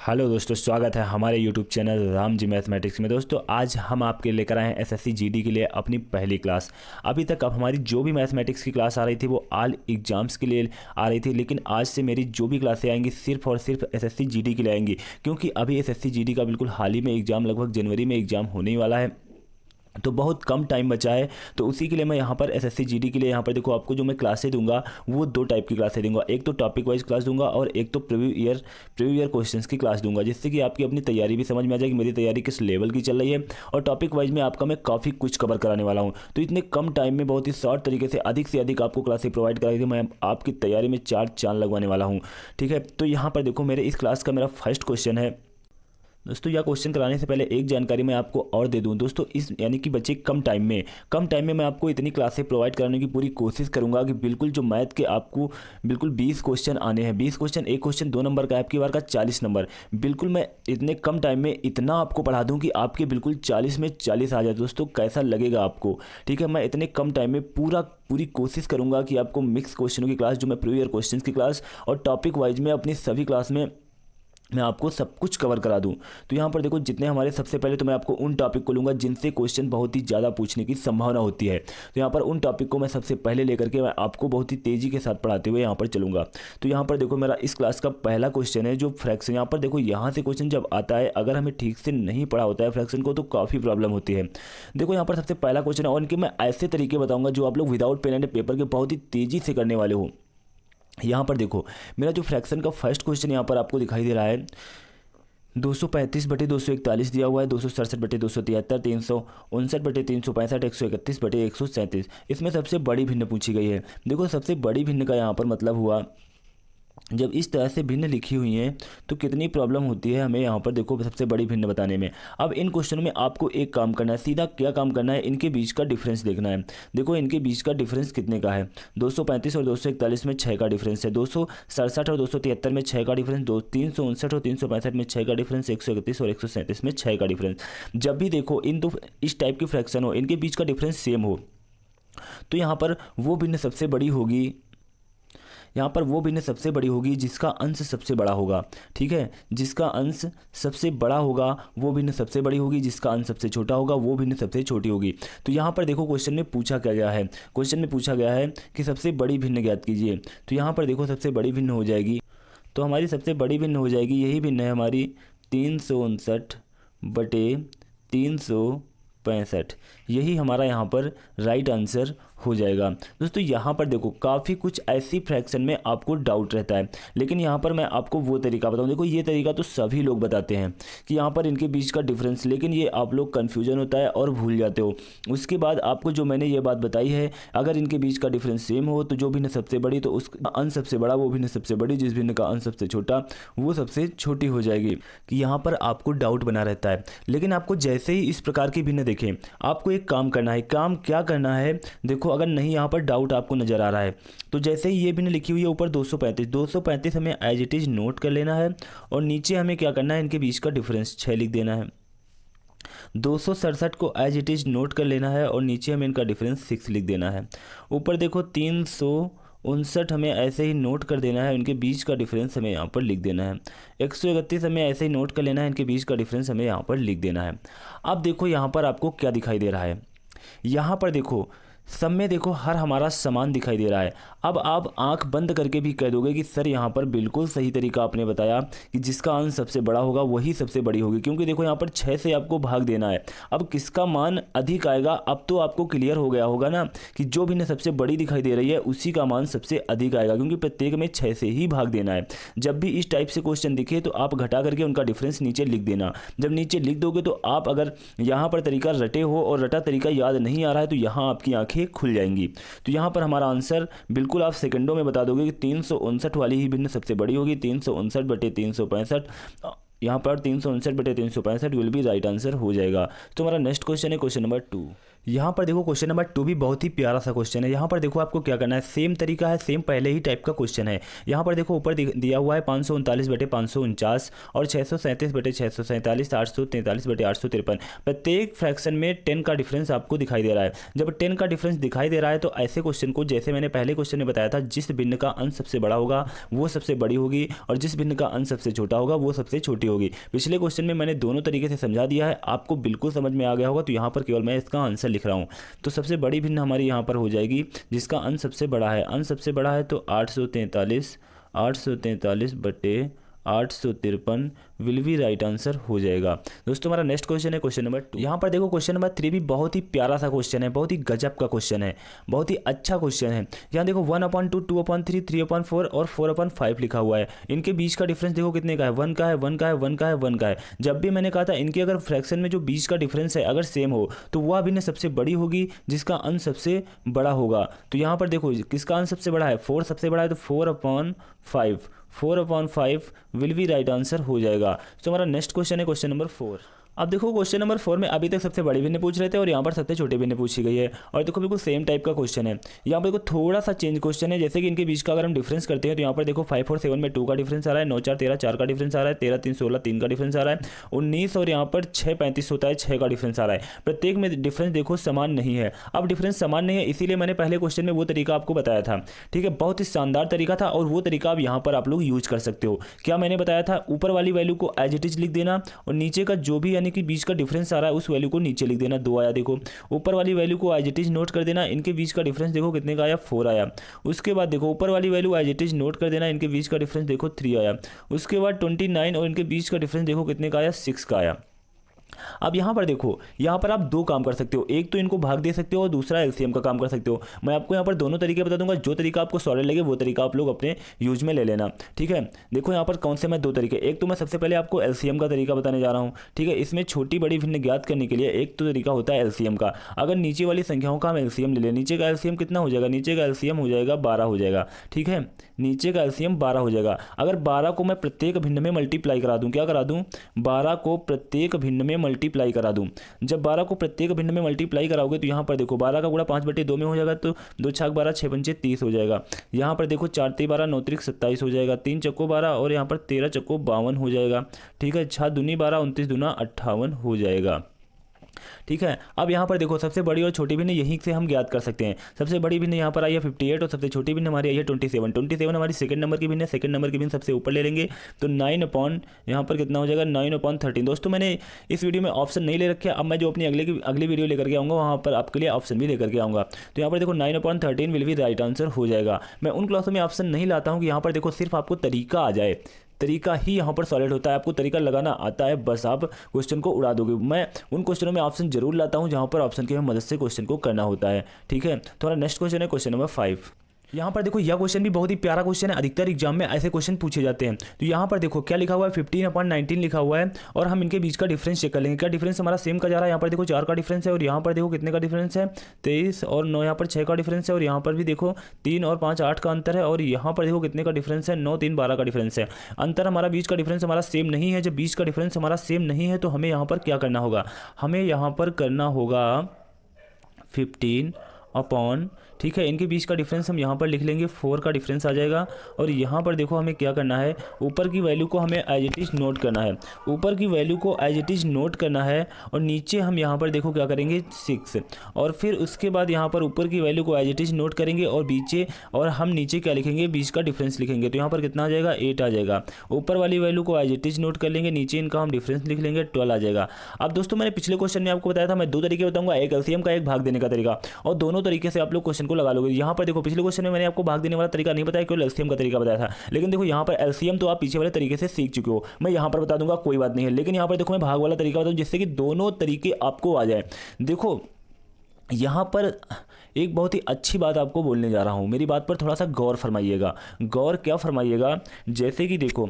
Hello दोस्तों, स्वागत है हमारे YouTube channel Ram ji mathematics में। दोस्तों आज हम आपके लेकर आए हैं एसएससी जीडी के लिए अपनी पहली क्लास। अभी तक अब हमारी जो भी मैथमेटिक्स की क्लास आ रही थी वो ऑल एग्जाम्स के लिए आ रही थी, लेकिन आज से मेरी जो भी क्लासें आएंगी सिर्फ और सिर्फ एसएससी जीडी के लिए आएंगी, क्योंकि अभी एसएससी जीडी का बिल्कुल हाल ही में एग्जाम, लगभग जनवरी में एग्जाम होने ही वाला है, तो बहुत कम टाइम बचा है। तो उसी के लिए मैं यहाँ पर एसएससी जीडी के लिए यहाँ पर देखो आपको जो मैं क्लासें दूंगा वो दो टाइप की क्लासें दूंगा। एक तो टॉपिक वाइज क्लास दूंगा और एक तो प्रीवियस ईयर क्वेश्चंस की क्लास दूंगा, जिससे कि आपकी अपनी तैयारी भी समझ में आ जाएगी, मेरी तैयारी किस लेवल की चल रही है। और टॉपिक वाइज में आपका मैं काफ़ी कुछ कवर कराने वाला हूँ, तो इतने कम टाइम में बहुत ही शॉर्ट तरीके से अधिक आपको क्लासें प्रोवाइड कराई थी। मैं आपकी तैयारी में चार चांद लगवाने वाला हूँ, ठीक है। तो यहाँ पर देखो मेरे इस क्लास का मेरा फर्स्ट क्वेश्चन है। दोस्तों यह क्वेश्चन कराने से पहले एक जानकारी मैं आपको और दे दूं दोस्तों, इस यानी कि बच्चे कम टाइम में मैं आपको इतनी क्लासें प्रोवाइड कराने की पूरी कोशिश करूंगा कि बिल्कुल जो मैथ के आपको बिल्कुल 20 क्वेश्चन आने हैं, 20 क्वेश्चन, एक क्वेश्चन 2 नंबर का, आपकी बार का 40 नंबर, बिल्कुल मैं इतने कम टाइम में इतना आपको पढ़ा दूँ कि आपके बिल्कुल 40 में 40 आ जाए। दोस्तों कैसा लगेगा आपको, ठीक है। मैं इतने कम टाइम में पूरी कोशिश करूँगा कि आपको मिक्स क्वेश्चनों की क्लास, जो मैं प्रीवियस क्वेश्चन की क्लास और टॉपिक वाइज में अपनी सभी क्लास में मैं आपको सब कुछ कवर करा दूं। तो यहाँ पर देखो जितने हमारे, सबसे पहले तो मैं आपको उन टॉपिक को लूँगा जिनसे क्वेश्चन बहुत ही ज़्यादा पूछने की संभावना होती है। तो यहाँ पर उन टॉपिक को मैं सबसे पहले लेकर के मैं आपको बहुत ही तेज़ी के साथ पढ़ाते हुए यहाँ पर चलूँगा। तो यहाँ पर देखो मेरा इस क्लास का पहला क्वेश्चन है जो फ्रैक्शन। यहाँ पर देखो यहाँ से क्वेश्चन जब आता है, अगर हमें ठीक से नहीं पढ़ा होता है फ्रैक्शन को तो काफ़ी प्रॉब्लम होती है। देखो यहाँ पर सबसे पहला क्वेश्चन है और इनके मैं ऐसे तरीके बताऊँगा जो आप लोग विदाउट पेन एंड पेपर के बहुत ही तेज़ी से करने वाले हो। यहाँ पर देखो मेरा जो फ्रैक्शन का फर्स्ट क्वेश्चन यहाँ पर आपको दिखाई दे रहा है, 235/241 दिया हुआ है, 267/273, 359/365, 131/137। इसमें सबसे बड़ी भिन्न पूछी गई है। देखो सबसे बड़ी भिन्न का यहाँ पर मतलब हुआ, जब इस तरह से भिन्न लिखी हुई हैं तो कितनी प्रॉब्लम होती है हमें यहाँ पर देखो सबसे बड़ी भिन्न बताने में। अब इन क्वेश्चनों में आपको एक काम करना है, सीधा क्या काम करना है, इनके बीच का डिफरेंस देखना है। देखो इनके बीच का डिफरेंस कितने का है, 235 और 241 में 6 का डिफरेंस है, 267 और 273 में 6 का डिफरेंस, 359 और 365 में 6 का डिफरेंस, 131 और 137 में 6 का डिफरेंस। जब भी देखो इन दो इस टाइप की फ्रैक्शन हो, इनके बीच का डिफरेंस सेम हो, तो यहाँ पर वो भिन्न सबसे बड़ी होगी, यहाँ पर वो भिन्न सबसे बड़ी होगी जिसका अंश सबसे बड़ा होगा, ठीक है। जिसका अंश सबसे बड़ा होगा वो भिन्न सबसे बड़ी होगी, जिसका अंश सबसे छोटा होगा वो भिन्न सबसे छोटी होगी। तो यहाँ पर देखो क्वेश्चन में पूछा क्या गया है, क्वेश्चन में पूछा गया है कि सबसे बड़ी भिन्न ज्ञात कीजिए। तो यहाँ पर देखो सबसे बड़ी भिन्न हो जाएगी, तो हमारी सबसे बड़ी भिन्न हो जाएगी, यही भिन्न है हमारी 359/365, यही हमारा यहाँ पर राइट आंसर हो जाएगा। दोस्तों यहाँ पर देखो काफ़ी कुछ ऐसी फ्रैक्शन में आपको डाउट रहता है, लेकिन यहाँ पर मैं आपको वो तरीका बताऊँ। देखो ये तरीका तो सभी लोग बताते हैं कि यहाँ पर इनके बीच का डिफरेंस, लेकिन ये आप लोग कन्फ्यूजन होता है और भूल जाते हो। उसके बाद आपको जो मैंने ये बात बताई है, अगर इनके बीच का डिफरेंस सेम हो तो जो भिन्न सबसे बड़ी तो उसका अंश सबसे बड़ा, वो भिन्न सबसे बड़ी, जिस भिन्न का अंश सबसे छोटा वो सबसे छोटी हो जाएगी। कि यहाँ पर आपको डाउट बना रहता है, लेकिन आपको जैसे ही इस प्रकार की भिन्न देखें, आपको एक काम करना है। काम क्या करना है, देखो अगर नहीं यहाँ पर डाउट आपको नज़र आ रहा है तो जैसे ही ये भिन्न लिखी हुई है ऊपर 235 हमें एज इट इज़ नोट कर लेना है, और नीचे हमें क्या करना है, इनके बीच का डिफरेंस 6 लिख देना है। 267 को एज इट इज़ नोट कर लेना है और नीचे हमें इनका डिफरेंस 6 लिख देना है। ऊपर देखो 359 हमें ऐसे ही नोट कर देना है, इनके बीच का डिफरेंस हमें यहाँ पर लिख देना है। 131 हमें ऐसे ही नोट कर लेना है, इनके बीच का डिफरेंस हमें यहाँ पर लिख देना है। अब देखो यहाँ पर आपको क्या दिखाई दे रहा है, यहाँ पर देखो सब में देखो हर हमारा समान दिखाई दे रहा है। अब आप आंख बंद करके भी कह दोगे कि सर यहाँ पर बिल्कुल सही तरीका आपने बताया कि जिसका अंश सबसे बड़ा होगा वही सबसे बड़ी होगी, क्योंकि देखो यहाँ पर 6 से आपको भाग देना है। अब किसका मान अधिक आएगा, अब तो आपको क्लियर हो गया होगा ना कि जो भिन्न सबसे बड़ी दिखाई दे रही है उसी का मान सबसे अधिक आएगा, क्योंकि प्रत्येक में 6 से ही भाग देना है। जब भी इस टाइप से क्वेश्चन दिखे तो आप घटा करके उनका डिफरेंस नीचे लिख देना। जब नीचे लिख दोगे तो आप अगर यहाँ पर तरीका रटे हो और रटा तरीका याद नहीं आ रहा है तो यहाँ आपकी आंखें खुल जाएंगी। तो यहाँ पर हमारा आंसर बिल्कुल आप सेकंडों में बता दोगे कि 359 वाली ही भिन्न सबसे बड़ी होगी, 359/365। यहाँ पर 359/365 विल बी राइट आंसर हो जाएगा। तो हमारा नेक्स्ट क्वेश्चन है क्वेश्चन नंबर 2। यहाँ पर देखो क्वेश्चन नंबर 2 भी बहुत ही प्यारा सा क्वेश्चन है। यहाँ पर देखो आपको क्या करना है, सेम तरीका है, सेम पहले ही टाइप का क्वेश्चन है। यहाँ पर देखो ऊपर दिया हुआ है 539/549 और 637/647, 843/853। प्रत्येक फ्रैक्शन में 10 का डिफरेंस आपको दिखाई दे रहा है। जब 10 का डिफरेंस दिखाई दे रहा है तो ऐसे क्वेश्चन को, जैसे मैंने पहले क्वेश्चन में बताया था, जिस भिन्न का अंश सबसे बड़ा होगा वो सबसे बड़ी होगी और जिस भिन्न का अंश सबसे छोटा होगा वो सबसे छोटी होगी। पिछले क्वेश्चन में मैंने दोनों तरीके से समझा दिया है, आपको बिल्कुल समझ में आ गया होगा। तो यहाँ पर केवल मैं इसका आंसर लिख रहा हूँ। तो सबसे बड़ी भिन्न हमारी यहाँ पर हो जाएगी जिसका अंश सबसे बड़ा है। अंश सबसे बड़ा है तो 843/853 विल बी राइट आंसर हो जाएगा। दोस्तों हमारा नेक्स्ट क्वेश्चन है क्वेश्चन नंबर 2। यहाँ पर देखो क्वेश्चन नंबर 3 भी बहुत ही प्यारा सा क्वेश्चन है, बहुत ही गजब का क्वेश्चन है, बहुत ही अच्छा क्वेश्चन है। यहाँ देखो 1/2, 2/3, 3/4 और 4/5 लिखा हुआ है। इनके बीच का डिफरेंस देखो कितने का है, 1 का है, 1 का है, 1 का है, 1 का है। जब भी मैंने कहा था इनके अगर फ्रैक्शन में जो बीच का डिफरेंस है अगर सेम हो तो वह भिन्न सबसे बड़ी होगी जिसका अंश सबसे बड़ा होगा। तो यहाँ पर देखो किसका अंश सबसे बड़ा है, 4 सबसे बड़ा है तो 4/5 विल बी राइट आंसर हो जाएगा। तो हमारा नेक्स्ट क्वेश्चन है क्वेश्चन नंबर 4। अब देखो क्वेश्चन नंबर 4 में अभी तक सबसे बड़ी भिन्न पूछ रहे थे और यहाँ पर सबसे छोटे भिन्न पूछी गई है। और देखो बिल्कुल सेम टाइप का क्वेश्चन है। यहाँ पर देखो थोड़ा सा चेंज क्वेश्चन है, जैसे कि इनके बीच का अगर हम डिफरेंस करते हैं तो यहाँ पर देखो 5 और 7 में 2 का डिफरेंस आ रहा है, 9 4 13 4 का डिफरेंस आ रहा है, 13 3 16 3 का डिफरेंस आ रहा है, 19 और यहाँ पर 6 35 होता है, 6 का डिफरेंस आ रहा है। प्रत्येक में डिफरेंस देखो समान नहीं है। अब डिफरेंस समान नहीं है इसीलिए मैंने पहले क्वेश्चन में वो तरीका आपको बताया था, ठीक है, बहुत ही शानदार तरीका था और वो तरीका अब यहाँ पर आप लोग यूज कर सकते हो। क्या मैंने बताया था, ऊपर वाली वैल्यू को एज इट इज लिख देना और नीचे का जो भी यानी कि बीच का डिफरेंस आ रहा है उस वैल्यू को नीचे लिख देना। 2 आया, देखो ऊपर वाली वैल्यू को एज इट इज नोट कर देना, इनके बीच का डिफरेंस देखो कितने का आया, 4 आया। उसके बाद देखो ऊपर वाली value as it is note कर देना, इनके बीच का डिफरेंस देखो 3 आया। उसके बाद 29 और इनके बीच का डिफरेंस देखो कितने का आया, 6 का आया। अब यहाँ पर देखो, यहाँ पर आप 2 काम कर सकते हो, एक तो इनको भाग दे सकते हो और दूसरा एलसीएम का काम कर सकते हो। मैं आपको यहाँ पर दोनों तरीके बता दूंगा, जो तरीका आपको सॉलिड लगे वो तरीका आप लोग अपने यूज में ले लेना, ठीक है। देखो यहाँ पर कौन से मैं 2 तरीके, एक तो मैं सबसे पहले आपको एलसीएम का तरीका बताने जा रहा हूँ, ठीक है। इसमें छोटी बड़ी भिन्न ज्ञात करने के लिए एक तो तरीका होता है एलसीएम का। अगर नीचे वाली संख्याओं का हम एलसीएम ले लें, नीचे का एलसीएम कितना हो जाएगा, नीचे का एलसीएम हो जाएगा 12 हो जाएगा, ठीक है, नीचे का एलसीएम 12 हो जाएगा। अगर 12 को मैं प्रत्येक भिन्न में मल्टीप्लाई करा दूं, क्या करा दूं, 12 को प्रत्येक भिन्न में मल्टीप्लाई करा दूं। जब 12 को प्रत्येक भिन्न में मल्टीप्लाई कराओगे तो यहाँ पर देखो 12 का गुणा 5/2 में हो जाएगा, तो 2 छाक 12 6 पंचे 30 हो जाएगा। यहाँ पर देखो 4 3 12 9 त्रिक 27 हो जाएगा, 3 चक्को 12 और यहाँ पर 13 चक्को 52 हो जाएगा, ठीक है। 6 दूनी 12 29 दूना 58 हो जाएगा, ठीक है। अब यहाँ पर देखो सबसे बड़ी और छोटी भिन्न यहीं से हम ज्ञात कर सकते हैं। सबसे बड़ी भिन्न यहाँ पर आई है 58 और सबसे छोटी भिन्न हमारी आई है 27। 27 हमारी सेकंड नंबर की भिन्न है, सेकंड नंबर की भिन्न सबसे ऊपर ले लेंगे तो 9 अपॉन यहाँ पर कितना हो जाएगा, 9/13। दोस्तों मैंने इस वीडियो में ऑप्शन नहीं ले रखे, अब मैं जो अपनी अगली वीडियो लेकर के आऊँगा वहाँ पर आपके लिए ऑप्शन भी लेकर के आऊँगा। तो यहाँ पर देखो 9/13 विल बी राइट आंसर हो जाएगा। मैं उन क्लासों में ऑप्शन नहीं लाता हूँ कि यहाँ पर देखो सिर्फ आपको तरीका आ जाए, तरीका ही यहाँ पर सॉलिड होता है, आपको तरीका लगाना आता है, बस आप क्वेश्चन को उड़ा दोगे। मैं उन क्वेश्चनों में ऑप्शन जरूर लाता हूँ जहाँ पर ऑप्शन की मदद से क्वेश्चन को करना होता है, ठीक है। तो हमारा नेक्स्ट क्वेश्चन है क्वेश्चन नंबर 5। यहाँ पर देखो यह क्वेश्चन भी बहुत ही प्यारा क्वेश्चन है, अधिकतर एग्जाम में ऐसे क्वेश्चन पूछे जाते हैं। तो यहाँ पर देखो क्या लिखा हुआ है, 15/19 लिखा हुआ है और हम इनके बीच का डिफरेंस चेक कर लेंगे। क्या डिफरेंस हमारा सेम का जा रहा है, यहाँ पर देखो 4 का डिफरेंस है और यहाँ पर देखो कितने का डिफरेंस है, 23 और 9, यहाँ पर 6 का डिफरेंस है और यहाँ पर भी देखो 3 और 5 8 का अंतर है और यहाँ पर देखो कितने का डिफरेंस है, 9 3 12 का डिफरेंस है। अंतर हमारा बीच का डिफरेंस हमारा सेम नहीं है। जब बीच का डिफरेंस हमारा सेम नहीं है तो हमें यहाँ पर क्या करना होगा, हमें यहाँ पर करना होगा 15 अपॉन, ठीक है, इनके बीच का डिफरेंस हम यहाँ पर लिख लेंगे, 4 का डिफरेंस आ जाएगा। और यहाँ पर देखो हमें क्या करना है, ऊपर की वैल्यू को हमें एज इट इज नोट करना है, ऊपर की वैल्यू को एज इट इज नोट करना है और नीचे हम यहाँ पर देखो क्या करेंगे 6 और फिर उसके बाद यहाँ पर ऊपर की वैल्यू को एज इट इज नोट करेंगे और हम नीचे क्या लिखेंगे, बीच का डिफरेंस लिखेंगे। तो यहाँ पर कितना आ जाएगा, 8 आ जाएगा। ऊपर वाली वैल्यू को एज इट इज नोट कर लेंगे, नीचे इनका हम डिफरेंस लिख लेंगे, 12 आ जाएगा। अब दोस्तों मैंने पिछले क्वेश्चन में आपको बताया था मैं 2 तरीके बताऊंगा, एक एलसीएम का एक भाग देने का तरीका, और दोनों तरीके से आप लोग क्वेश्चन को लगा लोगे। यहाँ पर देखो पिछले क्वेश्चन में मैंने आपको भाग देने वाला तरीका नहीं बताया, केवल एलसीएम का तरीका बताया था। लेकिन देखो यहाँ पर एलसीएम तो आप पीछे वाले तरीके से सीख चुके हो, मैं यहाँ पर बता दूंगा, कोई बात नहीं है। लेकिन यहाँ पर देखो मैं भाग वाला तरीका बताऊँ जिससे कि दोनों तरीके आपको आ जाए। देखो यहाँ पर एक बहुत ही अच्छी बात आपको बोलने जा रहा हूँ, मेरी बात पर थोड़ा सा गौर फरमाइएगा। गौर क्या फरमाइएगा, जैसे कि देखो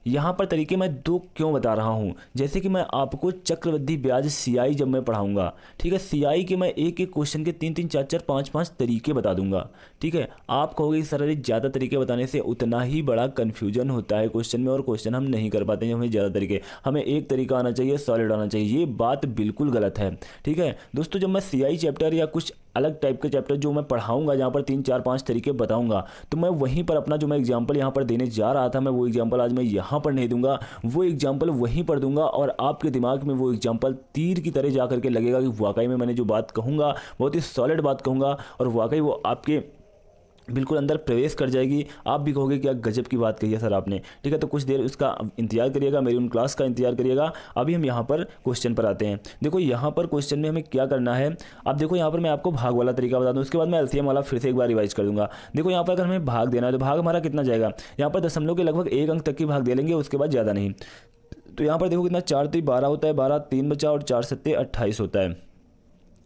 यहाँ पर तरीके मैं दो क्यों बता रहा हूँ, जैसे कि मैं आपको चक्रवृद्धि ब्याज सीआई जब मैं पढ़ाऊंगा, ठीक है, सीआई के मैं एक एक क्वेश्चन के 3 3 4 4 5 5 तरीके बता दूंगा, ठीक है। आप कहोगे सर अरे ज़्यादा तरीके बताने से उतना ही बड़ा कन्फ्यूजन होता है क्वेश्चन में और क्वेश्चन हम नहीं कर पाते हैं, हमें ज़्यादा तरीके, हमें एक तरीका आना चाहिए, सॉलिड आना चाहिए। ये बात बिल्कुल गलत है, ठीक है दोस्तों। जब मैं सीआई चैप्टर या कुछ अलग टाइप के चैप्टर जो मैं पढ़ाऊंगा जहाँ पर 3 4 5 तरीके बताऊंगा, तो मैं वहीं पर अपना जो मैं एग्जांपल यहाँ पर देने जा रहा था, मैं वो एग्जांपल आज मैं यहाँ पर नहीं दूंगा, वो एग्जांपल वहीं पर दूंगा और आपके दिमाग में वो एग्जांपल तीर की तरह जा करके लगेगा कि वाकई में मैंने जो बात कहूँगा बहुत ही सॉलिड बात कहूँगा और वाकई वो आपके बिल्कुल अंदर प्रवेश कर जाएगी। आप भी कहोगे क्या गजब की बात कही है सर आपने, ठीक है। तो कुछ देर उसका इंतजार करिएगा, मेरी उन क्लास का इंतजार करिएगा। अभी हम यहाँ पर क्वेश्चन पर आते हैं। देखो यहाँ पर क्वेश्चन में हमें क्या करना है, अब देखो यहाँ पर मैं आपको भाग वाला तरीका बता दूँ, उसके बाद मैं एलसीएम वाला फिर से एक बार रिवाइज कर दूंगा। देखो यहाँ पर अगर हमें भाग देना है तो भाग हमारा कितना जाएगा, यहाँ पर दशमलव के लगभग 1 अंक तक की भाग दे लेंगे, उसके बाद ज़्यादा नहीं। तो यहाँ पर देखो कितना 4 3 12 होता है, 12 3 बचा और 4 7 28 होता है,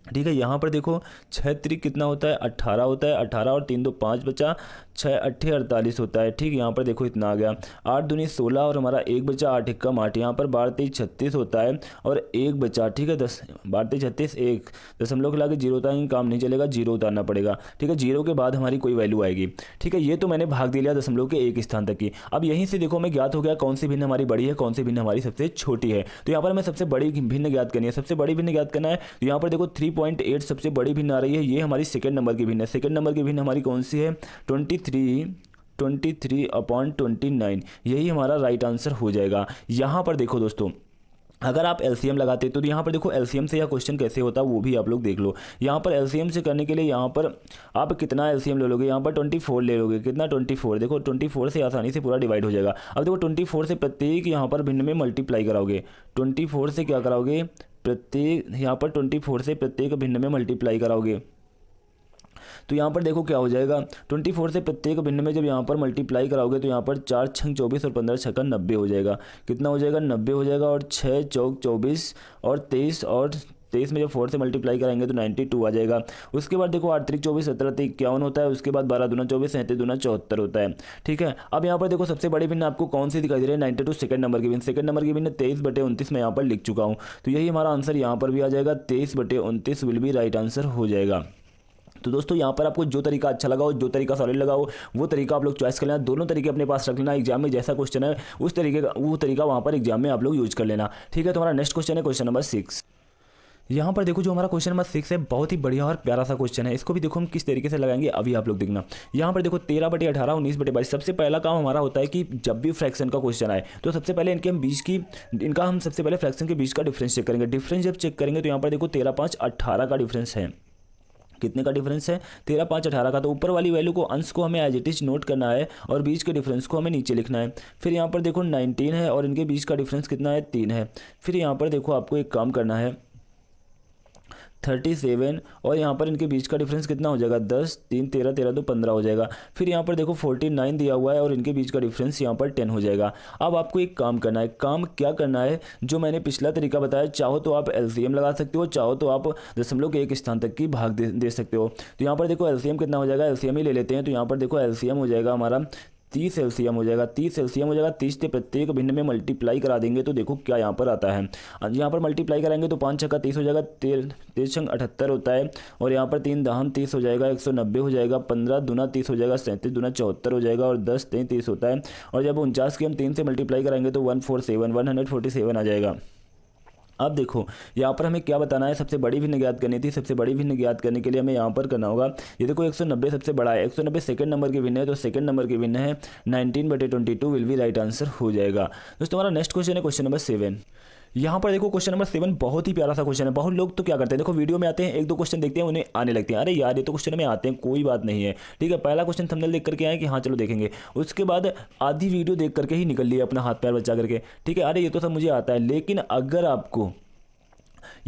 ठीक है। यहाँ पर देखो 6 3 कितना होता है 18 होता है, 18 और 3 2 5 बचा, 6 8 48 होता है, ठीक। यहाँ पर देखो इतना आ गया, 8 दूनी 16 और हमारा 1 बचा, 8 1 कम 8, यहाँ पर 12 3 36 होता है और 1 बचा, ठीक है। 12 3 36 1 दशमलव के लाके 0 होता है, काम नहीं चलेगा, 0 उतारना पड़ेगा, ठीक है। 0 के बाद हमारी कोई वैल्यू आएगी, ठीक है। ये तो मैंने भाग दे लिया दशमलव के एक स्थान तक की। अब यहीं से देखो हमें ज्ञात हो गया कौन सी भिन्न हमारी बड़ी है, कौन सी भिन्न हमारी सबसे छोटी है। तो यहाँ पर हमें सबसे बड़ी भिन्न ज्ञात करनी है, सबसे बड़ी भिन्न ज्ञात करना है। तो यहाँ पर देखो 3.8 सबसे बड़ी भिन्न आ रही है, ये हमारी सेकंड नंबर की भिन्न है। सेकंड नंबर की भिन्न हमारी कौन सी है 23/29, यही हमारा राइट आंसर हो जाएगा। यहाँ पर देखो दोस्तों अगर आप एलसीएम लगाते तो यहाँ पर देखो एलसीएम से यह क्वेश्चन कैसे होता है वो भी आप लोग देख लो। यहाँ पर एलसीएम से करने के लिए यहाँ पर आप कितना एलसीएम ले लोगे, यहाँ पर 24 ले लोगे, कितना 24, देखो 24 से आसानी से पूरा डिवाइड हो जाएगा। अब देखो 24 से प्रत्येक यहाँ पर भिन्न में मल्टीप्लाई कराओगे, 24 से क्या कराओगे प्रत्येक, यहाँ पर 24 से प्रत्येक भिन्न में मल्टीप्लाई कराओगे, तो यहाँ पर देखो क्या हो जाएगा 24 से प्रत्येक भिन्न में जब यहाँ पर मल्टीप्लाई कराओगे तो यहाँ पर 4 छंग 24 और 15 छक्का 90 हो जाएगा। कितना हो जाएगा 90 हो जाएगा और 6 चौक 24 और 23 में जब 4 से मल्टीप्लाई करेंगे तो 92 आ जाएगा। उसके बाद देखो 8 3 24 17 3 51 होता है, उसके बाद 12 दूना 24 37 दूना 74 होता है, ठीक है। अब यहाँ पर देखो सबसे बड़ी भिन्न आपको कौन सी दिखाई दे रही है 92 सेकंड नंबर की भिन्न, सेकंड नंबर की भिन्न 23/29 मैं यहाँ पर लिख चुका हूँ, तो यही हमारा आंसर यहाँ पर भी आ जाएगा 23/29 विल बी राइट आंसर हो जाएगा। तो दोस्तों यहाँ पर आपको जो तरीका अच्छा लगा हो, जो तरीका सॉलिड लगा हो, वो तरीका आप लोग चॉइस कर लेना। दोनों तरीके अपने पास रख लेना, एग्जाम में जैसा क्वेश्चन है उस तरीके का वो तरीका वहाँ पर एग्जाम में आप लोग यूज कर लेना, ठीक है। तो हमारा नेक्स्ट क्वेश्चन है क्वेश्चन नंबर 6। यहाँ पर देखो जो हमारा क्वेश्चन नंबर 6 है बहुत ही बढ़िया और प्यारा सा क्वेश्चन है, इसको भी देखो हम किस तरीके से लगाएंगे अभी आप लोग देखना। यहाँ पर देखो 13/18 19/22 सबसे पहला काम हमारा होता है कि जब भी फ्रैक्शन का क्वेश्चन आए तो सबसे पहले हम सबसे पहले फ्रैक्शन के बीच का डिफरेंस चेक करेंगे। डिफरेंस जब चेक करेंगे तो यहाँ पर देखो 13 5 18 का डिफरेंस है, कितने का डिफरेंस है 13 5 18 का। तो ऊपर वाली वैल्यू को अंश को हमें एज इट इज नोट करना है और बीच के डिफरेंस को हमें नीचे लिखना है। फिर यहाँ पर देखो 19 है और इनके बीच का डिफरेंस कितना है 3 है। फिर यहाँ पर देखो आपको एक काम करना है 37 और यहाँ पर इनके बीच का डिफरेंस कितना हो जाएगा 10 3 13 13 2 15 हो जाएगा। फिर यहाँ पर देखो 49 दिया हुआ है और इनके बीच का डिफरेंस यहाँ पर 10 हो जाएगा। अब आपको एक काम करना है, काम क्या करना है जो मैंने पिछला तरीका बताया, चाहो तो आप एलसीएम लगा सकते हो, चाहो तो आप दशमलव के एक स्थान तक की भाग दे सकते हो। तो यहाँ पर देखो एलसीएम कितना हो जाएगा, एलसीएम ही ले लेते हैं। तो यहाँ पर देखो एलसीएम हो जाएगा हमारा 30 एलसीएम हो जाएगा, 30 एलसीएम हो जाएगा। 30 से प्रत्येक भिन्न में मल्टीप्लाई करा देंगे तो देखो क्या यहाँ पर आता है। यहाँ पर मल्टीप्लाई कराएंगे तो 5 छक्का 30 हो जाएगा, 13 छंग 78 होता है और यहाँ पर 3 दहम 30 हो जाएगा, 190 हो जाएगा, 15 दूना 30 हो जाएगा, 37 दूना 74 हो जाएगा और 10 3 30 होता है। और जब 49 की हम 3 से मल्टीप्लाई कराएंगे तो 147 आ जाएगा। अब देखो यहाँ पर हमें क्या बताना है, सबसे बड़ी भिन्न ज्ञात करनी थी। सबसे बड़ी भिन्न ज्ञात करने के लिए हमें यहाँ पर करना होगा, ये देखो 190 सबसे बड़ा है, 190 सेकंड नंबर की भिन्न है, तो सेकंड नंबर की भिन्न है 19/22 विल बी राइट आंसर हो जाएगा। दोस्तों हमारा नेक्स्ट क्वेश्चन है क्वेश्चन नंबर 7। यहाँ पर देखो क्वेश्चन नंबर 7 बहुत ही प्यारा सा क्वेश्चन है। बहुत लोग तो क्या करते हैं, देखो वीडियो में आते हैं, एक दो क्वेश्चन देखते हैं, उन्हें आने लगते हैं, अरे यार ये तो क्वेश्चन में आते हैं, कोई बात नहीं है, ठीक है। पहला क्वेश्चन थंबनेल देख करके आए कि हाँ चलो देखेंगे, उसके बाद आधी वीडियो देख करके ही निकल लिए अपना हाथ पैर बचा करके, ठीक है। अरे ये तो सब मुझे आता है, लेकिन अगर आपको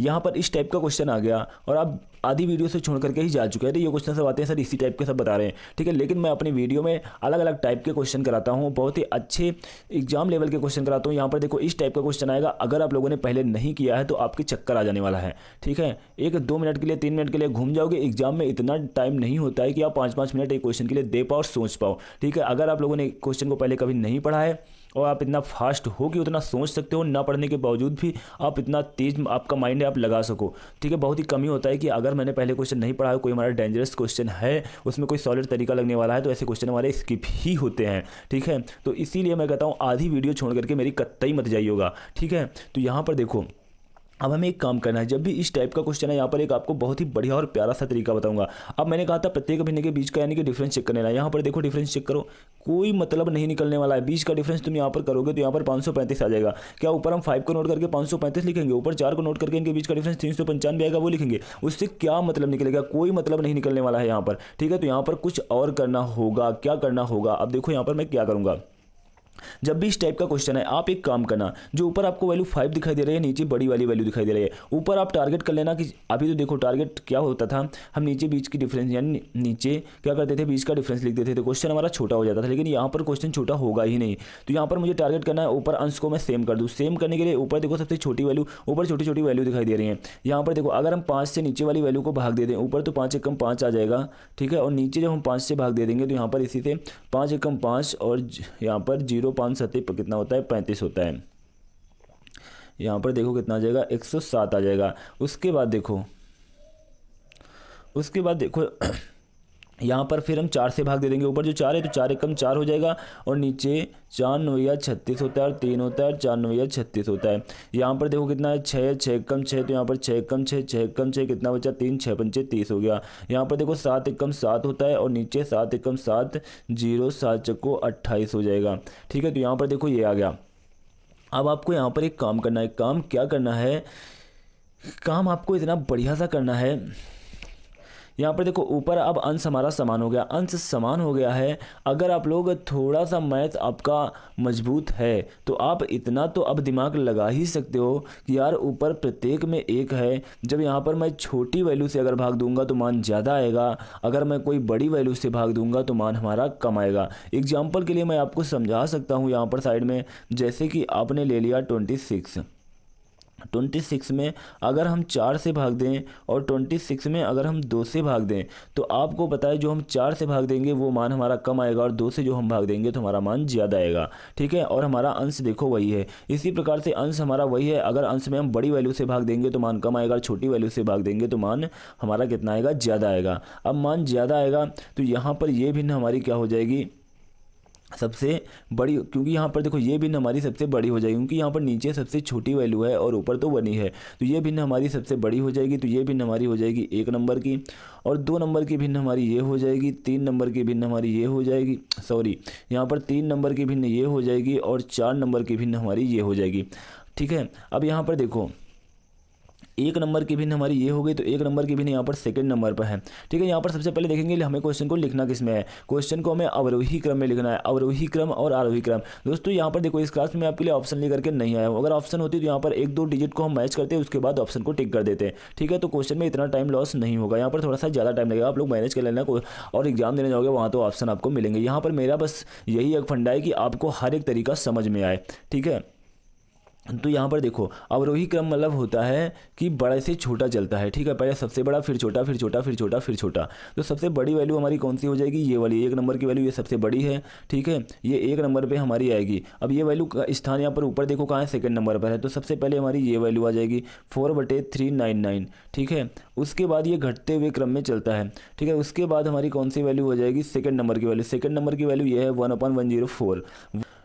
यहाँ पर इस टाइप का क्वेश्चन आ गया और आप आधी वीडियो से छोड़ करके ही जा चुके हैं, तो ये क्वेश्चन सब आते हैं सर इसी टाइप के सब बता रहे हैं, ठीक है। लेकिन मैं अपनी वीडियो में अलग अलग टाइप के क्वेश्चन कराता हूँ, बहुत ही अच्छे एग्जाम लेवल के क्वेश्चन कराता हूँ। यहाँ पर देखो इस टाइप का क्वेश्चन आएगा, अगर आप लोगों ने पहले नहीं किया है तो आपके चक्कर आ जाने वाला है, ठीक है। 1-2 मिनट के लिए 3 मिनट के लिए घूम जाओगे। एग्जाम में इतना टाइम नहीं होता है कि आप 5-5 मिनट एक क्वेश्चन के लिए दे पाओ, सोच पाओ, ठीक है। अगर आप लोगों ने क्वेश्चन को पहले कभी नहीं पढ़ा है और आप इतना फास्ट हो कि उतना सोच सकते हो, ना पढ़ने के बावजूद भी आप इतना तेज आपका माइंड है, आप लगा सको। ठीक है, बहुत ही कम ही होता है कि अगर मैंने पहले क्वेश्चन नहीं पढ़ा है, कोई हमारा डेंजरस क्वेश्चन है, उसमें कोई सॉलिड तरीका लगने वाला है, तो ऐसे क्वेश्चन हमारे स्किप ही होते हैं। ठीक है, तो इसीलिए मैं कहता हूँ आधी वीडियो छोड़ करके मेरी कतई मत जाइएगा। ठीक है, तो यहाँ पर देखो, अब हमें एक काम करना है, जब भी इस टाइप का क्वेश्चन है, यहाँ पर एक आपको बहुत ही बढ़िया और प्यारा सा तरीका बताऊंगा। अब मैंने कहा था प्रत्येक भिन्न के बीच का यानी कि डिफरेंस चेक करने वाला, यहाँ पर देखो डिफरेंस चेक करो, कोई मतलब नहीं निकलने वाला है। बीच का डिफरेंस तुम यहाँ पर करोगे तो यहाँ पर 535 आ जाएगा। क्या ऊपर हम 5 को नोट करके 535 लिखेंगे, ऊपर 4 को नोट करके इनके बीच का डिफरेंस 395 आएगा, वो लिखेंगे, उससे क्या मतलब निकलेगा? कोई मतलब नहीं निकलने वाला है यहाँ पर। ठीक है, तो यहाँ पर कुछ और करना होगा। क्या करना होगा? अब देखो यहाँ पर मैं क्या करूँगा। जब भी इस टाइप का क्वेश्चन है, आप एक काम करना, जो ऊपर आपको वैल्यू 5 दिखाई दे रही है, नीचे बड़ी वाली वैल्यू दिखाई दे रही है, ऊपर आप टारगेट कर लेना कि अभी तो देखो टारगेट क्या होता था, हम नीचे बीच की डिफरेंस यानी नीचे क्या करते थे, बीच का डिफरेंस लिख देते थे, तो क्वेश्चन हमारा छोटा हो जाता था। लेकिन यहाँ पर क्वेश्चन छोटा होगा ही नहीं, तो यहाँ पर मुझे टारगेट करना है ऊपर अंश को मैं सेम कर दूँ। सेम करने के लिए ऊपर देखो सबसे छोटी वैल्यू, ऊपर छोटी छोटी वैल्यू दिखाई दे रही है। यहाँ पर देखो अगर हम 5 से नीचे वाली वैल्यू को भाग दे दें, ऊपर तो 5 एकम 5 आ जाएगा। ठीक है, और नीचे जब हम 5 से भाग दे देंगे तो यहाँ पर इसी से 5 एकम 5 और यहाँ पर 0 5 7 कितना होता है, 35 होता है। यहाँ पर देखो कितना आ जाएगा, 107 आ जाएगा। उसके बाद देखो यहाँ पर फिर हम 4 से भाग दे देंगे, ऊपर जो 4 है तो 4 एकम 4 हो जाएगा, और नीचे 4 9 36 होता है, और 3 होता है, 4 9 36 होता है। यहाँ पर देखो कितना है, 6 एकम 6, तो यहाँ पर 6 एकम 6 6 एकम 6 कितना बचा, 3 6 पंचे 30 हो गया। यहाँ पर देखो 7 एकम 7 होता है, और नीचे 7 एकम 7 0 7 चक्को 28 हो जाएगा। ठीक है, तो यहाँ पर देखो ये आ गया। अब आपको यहाँ पर एक काम करना है। काम क्या करना है? काम आपको इतना बढ़िया सा करना है। यहाँ पर देखो ऊपर अब अंश हमारा समान हो गया, अंश समान हो गया है। अगर आप लोग थोड़ा सा मैथ आपका मजबूत है तो आप इतना तो अब दिमाग लगा ही सकते हो कि यार ऊपर प्रत्येक में 1 है। जब यहाँ पर मैं छोटी वैल्यू से अगर भाग दूंगा तो मान ज़्यादा आएगा, अगर मैं कोई बड़ी वैल्यू से भाग दूंगा तो मान हमारा कम आएगा। एग्जाम्पल के लिए मैं आपको समझा सकता हूँ यहाँ पर साइड में, जैसे कि आपने ले लिया 26 में अगर हम 4 से भाग दें और 26 में अगर हम 2 से भाग दें, तो आपको पता है जो हम 4 से भाग देंगे वो मान हमारा कम आएगा, और 2 से जो हम भाग देंगे तो हमारा मान ज़्यादा आएगा। ठीक है, और हमारा अंश देखो वही है। इसी प्रकार से अंश हमारा वही है, अगर अंश में हम बड़ी वैल्यू से भाग देंगे तो मान कम आएगा, और छोटी वैल्यू से भाग देंगे तो मान हमारा कितना आएगा, ज़्यादा आएगा। अब मान ज़्यादा आएगा तो यहाँ पर ये भिन्न हमारी क्या हो जाएगी, सबसे बड़ी, क्योंकि यहाँ पर देखो ये भिन्न हमारी सबसे बड़ी हो जाएगी, क्योंकि यहाँ पर नीचे सबसे छोटी वैल्यू है और ऊपर तो 1 ही है, तो ये भिन्न हमारी सबसे बड़ी हो जाएगी। तो ये भिन्न हमारी हो जाएगी 1 नंबर की, और 2 नंबर की भिन्न हमारी ये हो जाएगी, 3 नंबर की भिन्न हमारी ये हो जाएगी, यहाँ पर 3 नंबर की भिन्न ये हो जाएगी, और 4 नंबर की भिन्न हमारी ये हो जाएगी। ठीक है, अब यहाँ पर देखो 1 नंबर की भिन्न हमारी ये हो गई, तो 1 नंबर की भिन्न यहाँ पर सेकंड नंबर पर है। ठीक है, यहाँ पर सबसे पहले देखेंगे हमें क्वेश्चन को लिखना किस में है। क्वेश्चन को हमें अवरोही क्रम में लिखना है, अवरोही क्रम और आरोही क्रम। दोस्तों यहाँ पर देखो इस क्लास में आपके लिए ऑप्शन लेकर के नहीं आया हूँ, अगर ऑप्शन होती तो यहाँ पर 1 2 डिजिट को हम मैच करते हैं, उसके बाद ऑप्शन को टिक कर देते हैं। ठीक है, तो क्वेश्चन में इतना टाइम लॉस नहीं होगा, यहाँ पर थोड़ा सा ज़्यादा टाइम लगेगा, आप लोग मैनेज कर लेना, और एग्जाम देने जाओगे वहाँ तो ऑप्शन आपको मिलेंगे। यहाँ पर मेरा बस यही एक फंडा है कि आपको हर एक तरीका समझ में आए। ठीक है, तो यहाँ पर देखो अवरोही क्रम मतलब होता है कि बड़े से छोटा चलता है। ठीक है, पहले सबसे बड़ा, फिर छोटा, फिर छोटा, फिर छोटा, फिर छोटा। तो सबसे बड़ी वैल्यू हमारी कौन सी हो जाएगी, ये वाली 1 नंबर की वैल्यू, ये सबसे बड़ी है। ठीक है, ये 1 नंबर पे हमारी आएगी। अब ये वैल्यू का स्थान यहाँ पर ऊपर देखो कहाँ है, सेकंड नंबर पर है, तो सबसे पहले हमारी ये वैल्यू आ जाएगी 4/399। ठीक है, उसके बाद ये घटते हुए क्रम में चलता है। ठीक है, उसके बाद हमारी कौन सी वैल्यू हो जाएगी, सेकंड नंबर की वैल्यू। सेकंड नंबर की वैल्यू ये है 1/104,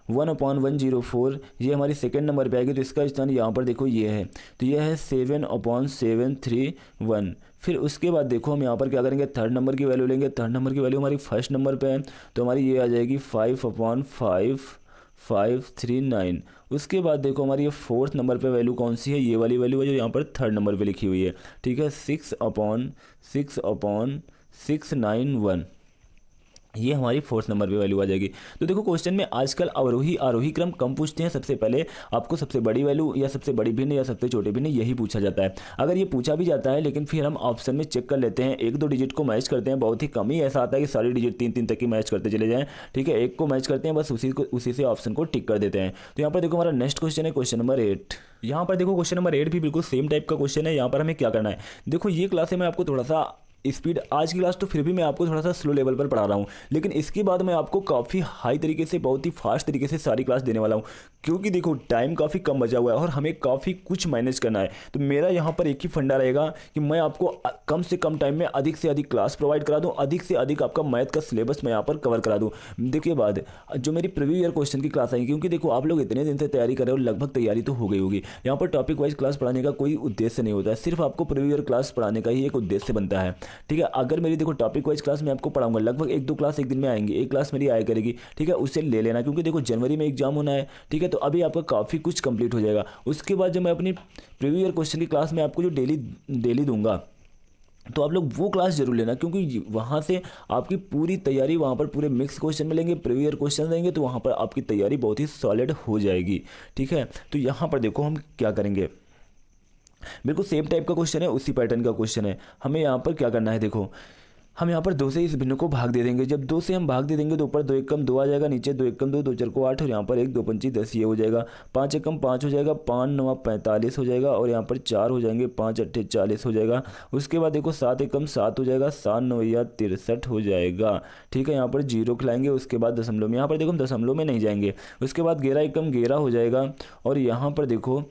1/104 ये हमारी सेकंड नंबर पे आएगी। तो इसका स्थान यहाँ पर देखो ये है, तो ये है 7/731। फिर उसके बाद देखो हम यहाँ पर क्या करेंगे, थर्ड नंबर की वैल्यू लेंगे। थर्ड नंबर की वैल्यू हमारी फर्स्ट नंबर पे है, तो हमारी ये आ जाएगी 5/5539। उसके बाद देखो हमारी ये फोर्थ नंबर पे वैल्यू कौन सी है, ये वाली वैल्यू है जो यहाँ पर थर्ड नंबर पे लिखी हुई है। ठीक है, 6/6/691, ये हमारी फोर्थ नंबर पे वैल्यू आ जाएगी। तो देखो क्वेश्चन में आजकल अवरोही आरोही क्रम कम पूछते हैं, सबसे पहले आपको सबसे बड़ी वैल्यू या सबसे बड़ी भिन्न या सबसे छोटे भिन्न यही पूछा जाता है। अगर ये पूछा भी जाता है लेकिन फिर हम ऑप्शन में चेक कर लेते हैं, 1 2 डिजिट को मैच करते हैं, बहुत ही कम ही ऐसा आता है कि सारी डिजिट 3 तक की मैच करते चले जाएं। ठीक है, 1 को मैच करते हैं, बस उसी से ऑप्शन को टिक कर देते हैं। तो यहाँ पर देखो हमारा नेक्स्ट क्वेश्चन है क्वेश्चन नंबर 8। यहाँ पर देखो क्वेश्चन नंबर 8 भी बिल्कुल सेम टाइप का क्वेश्चन है। यहाँ पर हमें क्या करना है, देखो ये क्लास में मैं आपको थोड़ा सा स्पीड, आज की क्लास तो फिर भी मैं आपको थोड़ा सा स्लो लेवल पर पढ़ा रहा हूँ, लेकिन इसके बाद मैं आपको काफ़ी हाई तरीके से, बहुत ही फास्ट तरीके से सारी क्लास देने वाला हूँ, क्योंकि देखो टाइम काफ़ी कम बचा हुआ है और हमें काफ़ी कुछ मैनेज करना है। तो मेरा यहाँ पर एक ही फंडा रहेगा कि मैं आपको कम से कम टाइम में अधिक से अधिक क्लास प्रोवाइड करा दूँ, अधिक से अधिक आपका मैथ का सिलेबस मैं यहाँ पर कवर करा दूँ। देखिए बाद जो मेरी प्रीवियस ईयर क्वेश्चन की क्लास आई, क्योंकि देखो आप लोग इतने दिन से तैयारी कर रहे हो, लगभग तैयारी तो हो गई होगी। यहाँ पर टॉपिक वाइज क्लास पढ़ाने का कोई उद्देश्य नहीं होता है, सिर्फ आपको प्रीवियस ईयर क्लास पढ़ाने का ही एक उद्देश्य बनता है। ठीक है, अगर मेरी देखो टॉपिक वाइज क्लास मैं आपको पढ़ाऊंगा, लगभग 1-2 क्लास एक दिन में आएंगे, एक क्लास मेरी आया करेगी। ठीक है, उससे ले लेना, क्योंकि देखो जनवरी में एग्जाम होना है। ठीक है, तो अभी आपका काफ़ी कुछ कंप्लीट हो जाएगा। उसके बाद जब मैं अपनी प्रीवियस ईयर क्वेश्चन की क्लास में आपको जो डेली दूंगा, तो आप लोग वो क्लास जरूर लेना, क्योंकि वहाँ से आपकी पूरी तैयारी, वहाँ पर पूरे मिक्स क्वेश्चन मिलेंगे, प्रीवियस ईयर क्वेश्चन देंगे, तो वहाँ पर आपकी तैयारी बहुत ही सॉलिड हो जाएगी। ठीक है, तो यहाँ पर देखो हम क्या करेंगे, बिल्कुल सेम टाइप का क्वेश्चन है, उसी पैटर्न का क्वेश्चन है। हमें यहाँ पर क्या करना है, देखो हम यहाँ पर 2 से इस भिन्न को भाग दे देंगे। जब 2 से हम भाग दे देंगे तो ऊपर 2 एकम 2 आ जाएगा, नीचे 2 एकम 2, 2 4 को 8 और यहाँ पर 1 2 पंची 10 ये हो जाएगा। 5 एकम 5 हो जाएगा, 5 9 45 हो जाएगा और यहाँ पर 4 हो जाएंगे, 5 8 40 हो जाएगा। उसके बाद देखो 7 एकम 7 हो जाएगा, 7 9 63 हो जाएगा। ठीक है, यहाँ पर 0 खिलाएंगे, उसके बाद दशमलव में, यहाँ पर देखो हम दशमलव में नहीं जाएंगे। उसके बाद 11 एकम 11 हो जाएगा और यहाँ पर देखो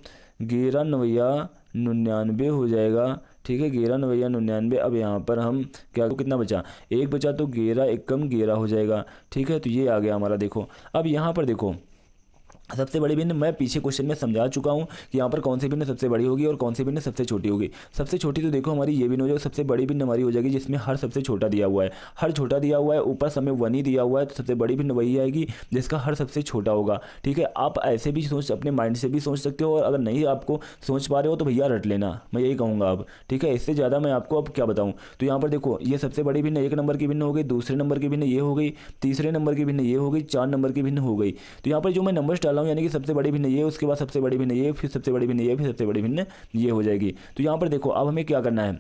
11 9 99 हो जाएगा। ठीक है, 11 9 99। अब यहाँ पर हम क्या, कितना बचा, 1 बचा, तो 11 एकम 11 हो जाएगा। ठीक है, तो ये आ गया हमारा। देखो अब यहाँ पर देखो सबसे बड़ी भिन्न मैं पीछे क्वेश्चन में समझा चुका हूँ कि यहाँ पर कौन सी भिन्न सबसे बड़ी होगी और कौन सी भिन्न सबसे छोटी होगी। सबसे छोटी तो देखो हमारी ये भिन्न हो जाएगी, सबसे बड़ी भिन्न हमारी हो जाएगी जिसमें हर सबसे छोटा दिया हुआ है। हर छोटा दिया हुआ है, ऊपर सब में 1 ही दिया हुआ है, तो सबसे बड़ी भिन्न वही आएगी जिसका हर सबसे छोटा होगा। ठीक है, आप ऐसे भी सोच, अपने माइंड से भी सोच सकते हो, और अगर नहीं आपको सोच पा रहे हो तो भैया रट लेना, मैं यही कहूँगा अब। ठीक है, इससे ज़्यादा मैं आपको अब क्या बताऊँ। तो यहाँ पर देखो ये सबसे बड़ी भिन्न 1 नंबर की भिन्न हो गई, दूसरे नंबर की भिन्न ये हो गई, तीसरे नंबर की भिन्न ये हो गई, 4 नंबर की भिन्न हो गई। तो यहाँ पर जो मैं नंबर्स डाला हूँ, यानी कि सबसे बड़ी भिन्न ये, उसके बाद सबसे बड़ी भिन्न ये, फिर सबसे बड़ी भिन्न ये, फिर सबसे बड़ी भिन्न ये हो जाएगी। तो यहाँ पर देखो अब हमें क्या करना है,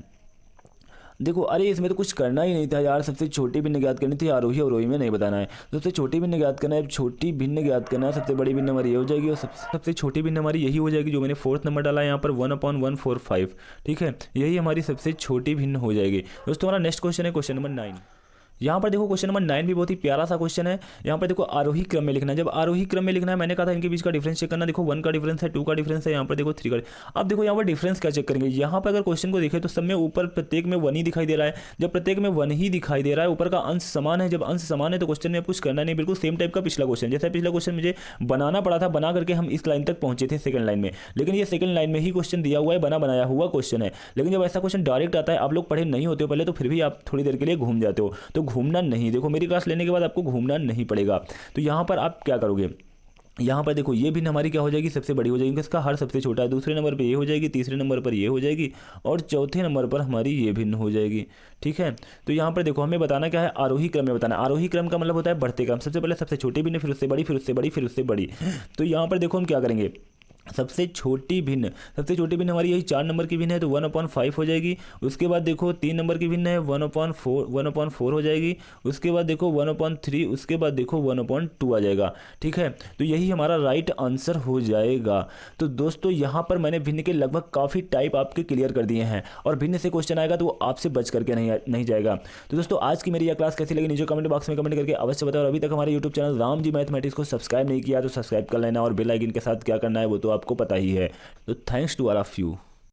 देखो अरे इसमें तो कुछ करना ही नहीं था यार, सबसे छोटी भिन्न ज्ञात करनी थी, आरोही अवरोही में नहीं बताना है। सबसे छोटी भिन्न ज्ञात करना है, छोटी भिन्न ज्ञात करना है, सबसे बड़ी भिन्न हमारी ये हो जाएगी और सबसे छोटी भिन्न हमारी यही हो जाएगी जो मैंने 4th नंबर डाला है यहाँ पर 1/145। ठीक है, यही हमारी सबसे छोटी भिन्न हो जाएगी। दोस्तों हमारा नेक्स्ट क्वेश्चन है क्वेश्चन नंबर 9। यहाँ पर देखो क्वेश्चन नंबर 9 भी बहुत ही प्यारा सा क्वेश्चन है। यहाँ पर देखो आरोही क्रम में लिखना है। जब आरोही क्रम में लिखना है, मैंने कहा था इनके बीच का डिफरेंस चेक करना। देखो 1 का डिफरेंस है, 2 का डिफरेंस है, यहाँ पर देखो 3 का। अब देखो यहाँ पर डिफरेंस क्या चेक करेंगे। यहाँ पर अगर क्वेश्चन को देखें तो सब में ऊपर प्रत्येक में 1 ही दिखाई दे रहा है। जब प्रत्येक में 1 ही दिखाई दे रहा है, ऊपर का अंश समान है, जब अंश समान है तो क्वेश्चन में अब कुछ करना नहीं, बिल्कुल सेम टाइप का पिछला क्वेश्चन। जैसा पिछला क्वेश्चन मुझे बनाना पड़ा था, बना करके हम इस लाइन तक पहुंचे थे सेकंड लाइन में, लेकिन ये सेकंड लाइन में ही क्वेश्चन दिया हुआ है, बना बनाया हुआ क्वेश्चन है। लेकिन जब ऐसा क्वेश्चन डायरेक्ट आता है, आप लोग पढ़े नहीं होते हो पहले, तो फिर भी आप थोड़ी देर के लिए घूम जाते हो। तो घूमना नहीं, देखो मेरी क्लास लेने के बाद आपको घूमना नहीं पड़ेगा। तो यहाँ पर आप क्या करोगे, यहाँ पर देखो ये भिन्न हमारी क्या हो जाएगी, सबसे बड़ी हो जाएगी, इसका हर सबसे छोटा है। दूसरे नंबर पर ये हो जाएगी, तीसरे नंबर पर ये हो जाएगी और चौथे नंबर पर हमारी ये भिन्न हो जाएगी। ठीक है, तो यहाँ पर देखो हमें बताना क्या है, आरोही क्रम में बताना। आरोही क्रम का मतलब होता है बढ़ते क्रम, सबसे पहले सबसे छोटी भिन्न, फिर उससे बड़ी, फिर उससे बड़ी, फिर उससे बड़ी। तो यहाँ पर देखो हम क्या करेंगे, सबसे छोटी भिन्न हमारी यही 4 नंबर की भिन्न है, तो 1/5 हो जाएगी। उसके बाद देखो 3 नंबर की भिन्न है, 1/4 हो जाएगी। उसके बाद देखो 1/3, उसके बाद देखो 1/2 आ जाएगा। ठीक है, तो यही हमारा राइट आंसर हो जाएगा। तो दोस्तों यहाँ पर मैंने भिन्न के लगभग काफ़ी टाइप आपके क्लियर कर दिए हैं, और भिन्न से क्वेश्चन आएगा तो वो आपसे बच करके नहीं जाएगा। तो दोस्तों आज की मेरी यह क्लास कैसी लगी नीचे कमेंट बॉक्स में कमेंट करके अवश्य बताओ। और अभी तक हमारे YouTube channel Ram ji mathematics को सब्सक्राइब नहीं किया तो सब्सक्राइब कर लेना, और बेल आइकन के साथ क्या करना है वो तो आपको पता ही है। तो thanks to all of you.